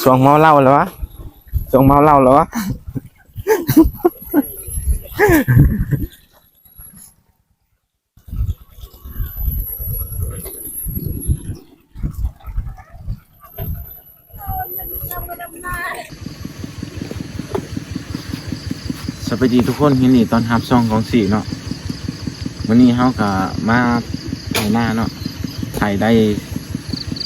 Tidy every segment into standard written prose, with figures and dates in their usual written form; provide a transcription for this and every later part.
ช่วงเมาเหล้าแล้ววะช่วงเมาเหล้าแล้ววะสวัสดีทุกคนที่นี่ตอนทับซองของสี่เนาะวันนี้เขาก็มาไถนาเนาะไถได้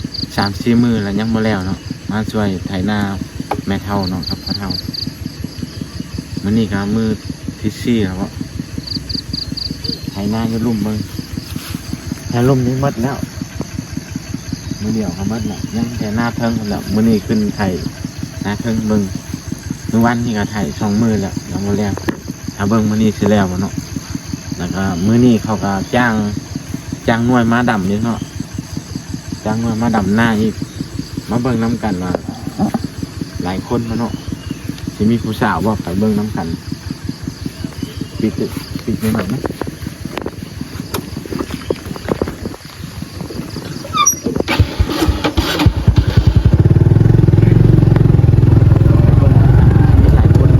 3-4 มื้อแล้วยังบ่แล้วเนาะมาช่วยไถนาแม่เฒ่าเนาะครับพ่อเฒ่าวันนี้ก็มื้อที่4แล้วก็ไถนาอยู่ลุ่มเบิ่งถ้าลุ่มนี้หมดแล้วมื้อเดียวก็หมดแล้วยังแต่หน้าเทิงแล้วมื้อนี้ขึ้นไถหน้าเทิงเบิ่งมื้อวันนี้ก็ไถ2 มื้อแล้วยังบ่แล้วถ้าเบิ่งมื้อนี้สิแล้วบ่เนาะแล้วก็มื้อนี้เขาก็จ้างหน่วยมาดำนี่เนาะจ้างหน่วยมาดำหน้าอีกมาเบิ่งน้ำกันว่าหลายคนมาเนาะสิมีผู้สาวว่าไปเบิ่งน้ำกันปิดหน่อยนะหลายคน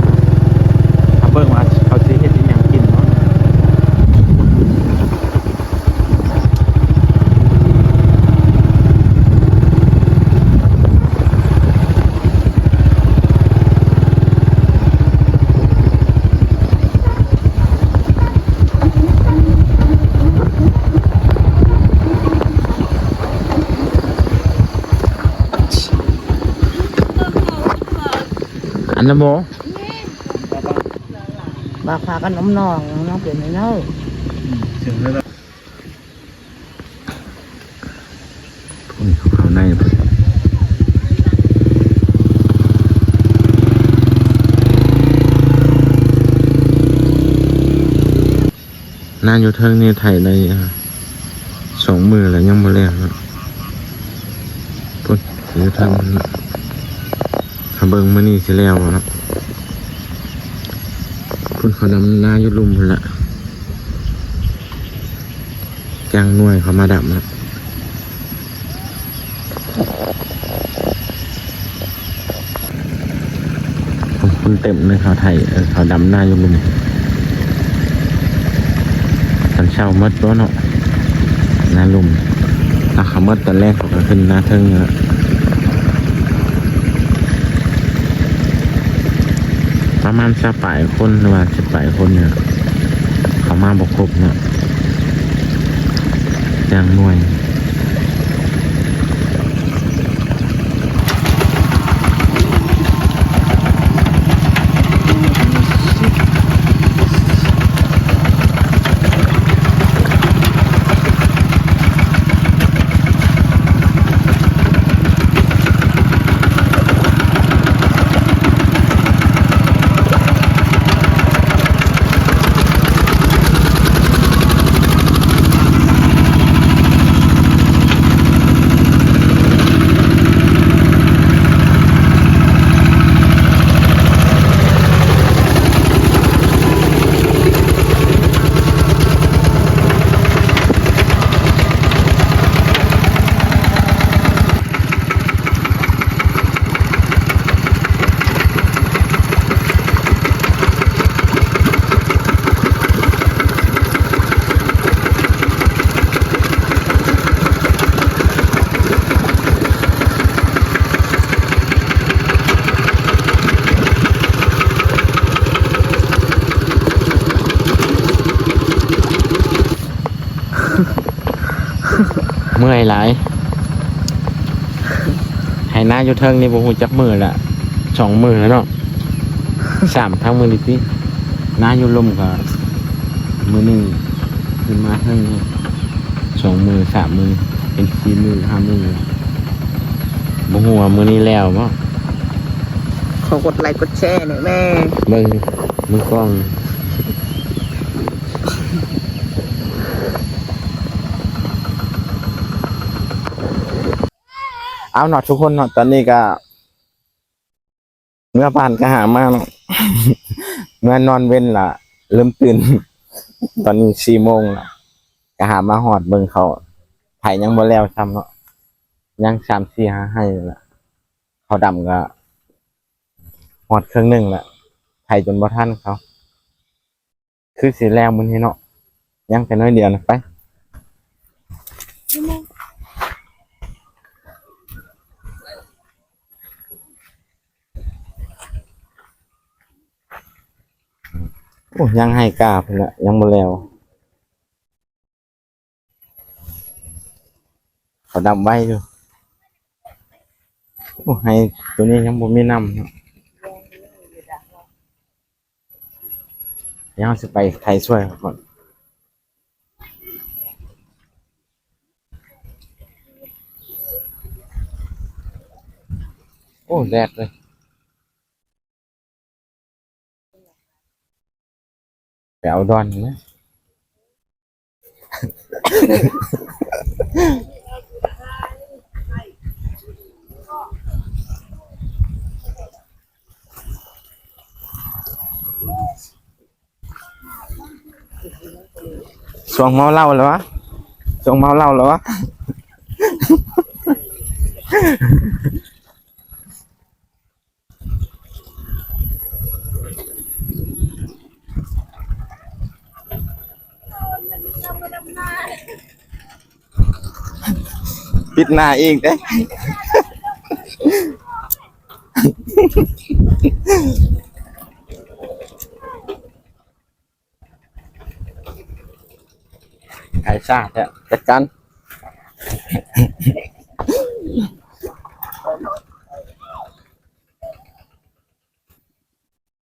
ถ้าเบิ่งว่าเขาสิเฮ็ดอีหยังกินเนาะอันละโม บาพากันน้ำนองน้องเปลี่ยนไม่เน่า ถึงแล้วพุ่นเขาในพุ่นนานอยู่เทิงนี่ไถใน2 มื้อแล้วยังบ่แล้วเนาะพุ่นอยู่เทิงถ้าเบิ่งมื้อนี้สิแล้วเนาะพุ่นเขาดำนาอยู่ลุ่มพุ่นละจ้างหน่วยเขามาดำนะพุ่นเต็มเลยเขาไถเขาดำนาอยู่ลุ่มตอนเช้ามืดตัวเนาะนาลุ่มถ้าเขามืดตอนแรกเขาก็ขึ้นนาเทิงเนาะประมาณ18 คนหรือว่า18 คนเนี่ยเขามาบกครบเนี่ยจ้างหน่วยเมื่อยหลายให้หน้าอยู่เทิงนี่บ่ฮู้จักมื้อละ2 มื้อแล้วเนาะ3ทั้งมื้อนี่ติหน้าอยู่ลมก็มื้อนึงขึ้นมาเทิง2 มื้อ3 มื้อเป็น4 มื้อ5 มื้อบ่ฮู้ว่ามื้อนี้แล้วบ่ ขอกดไลค์กดแชร์หน่อยแม่ เบิ่งมือกล้องเอาหน่อยทุกคนเนาะตอนนี้ก็เมื่อผ่านก็หามากเนาะ เมื่อนอนเว้นล่ะเริ่มตื่น ตอนนี้4 โมงละก็หามาหอดเบิ่งเขาไถ ไถยังบ่แล้วซ้ำเนาะยัง3 4 5ให้นั่นล่ะเขาดำก็ฮอดครึ่งหนึงละไถจนบ่ทันเขาคือสิแล้วมื้อนี้เนาะยังแต่น้อยเดียวนะไปโอ้ยังให้กล้าพุ่นละยังบ่แล้วเขาดำไว้อยู่โอ้ให้ตัวนี้ยังบ่มีน้ำเนาะเดี๋ยวเราสิไปไทยช่วยเขาก่อนโอ้แดดเลยไปเอาดอนนะช่วงเมาเหล้าแล้ววะช่วงเมาเหล้าแล้ววะปิดหน้าเองเด้ไอ้ชาติเนี่ยจัดการ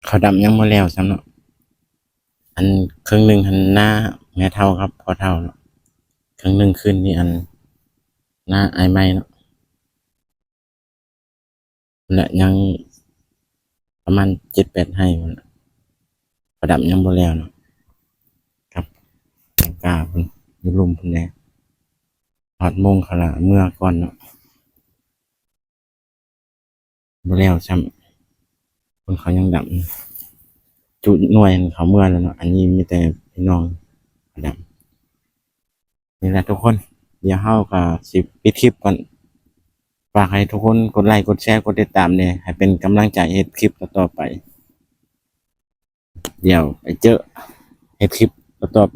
เขาดำยังบ่แล้วซ้ำเนาะอันครึ่งหนึ่งหันหน้าแม่เท่าครับพอเท่าเนาะครึ่งหนึ่งขึ้นนี่อันหน้าไอไม้เนาะและยังประมาณ7-8ให้มันเขาดำยังบ่แล้วเนาะครับกล้าเพิ่นอยู่ลุมเพิ่นแน่ฮอดโมงเขาละเมื่อก่อนเนาะบ่แล้วซ้ำเพิ่นเขายังดำจุดหน่วยเขาเมื่อแล้วเนาะอันนี้มีแต่พี่น้องเขาดำนี่แหละทุกคนเดี๋ยวเฮาก็สิปิดคลิปก่อนฝากให้ทุกคนกดไลค์กดแชร์กดติดตามเนี่ยให้เป็นกำลังใจเฮ็ดคลิปต่อๆไปเดี๋ยวไปเจอเฮ็ดคลิปต่อๆไป